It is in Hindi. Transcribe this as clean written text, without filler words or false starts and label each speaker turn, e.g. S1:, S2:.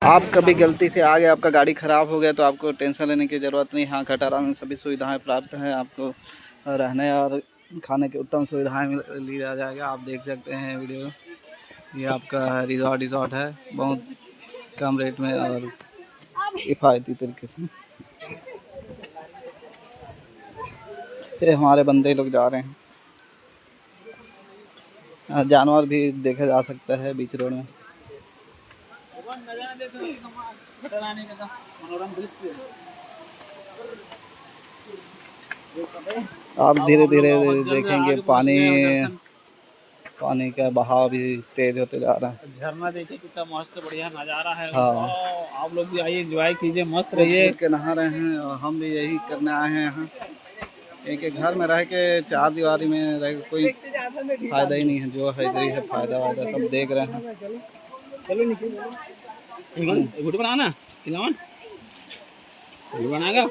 S1: आप कभी गलती से आ गए, आपका गाड़ी ख़राब हो गया तो आपको टेंशन लेने की ज़रूरत नहीं। हाँ, खटारा में सभी सुविधाएं प्राप्त हैं। आपको रहने और खाने की उत्तम सुविधाएं लिया जाएगा। आप देख सकते हैं वीडियो। ये आपका रिजॉर्ट है, बहुत कम रेट में और किफ़ायती तरीके से। ये हमारे बंदे लोग जा रहे हैं। जानवर भी देखा जा सकता है बीच रोड में। आप धीरे धीरे देखेंगे पानी का बहाव भी तेज होते जा रहा है।
S2: झरना देखिए कितना मस्त बढ़िया नज़ारा है।
S1: हाँ,
S2: आप लोग भी आइए, एंजॉय कीजिए, मस्त रहिए।
S1: के नहा रहे हैं और हम भी यही करने आए हैं यहाँ। एक एक घर में रह के चार दीवारी में रह के कोई फायदा ही नहीं है। जो है यही है फायदा वायदा सब देख रहे हैं।
S2: चलो निकलो, वीडियो बनाना, खिलावन वीडियो बनाएगा।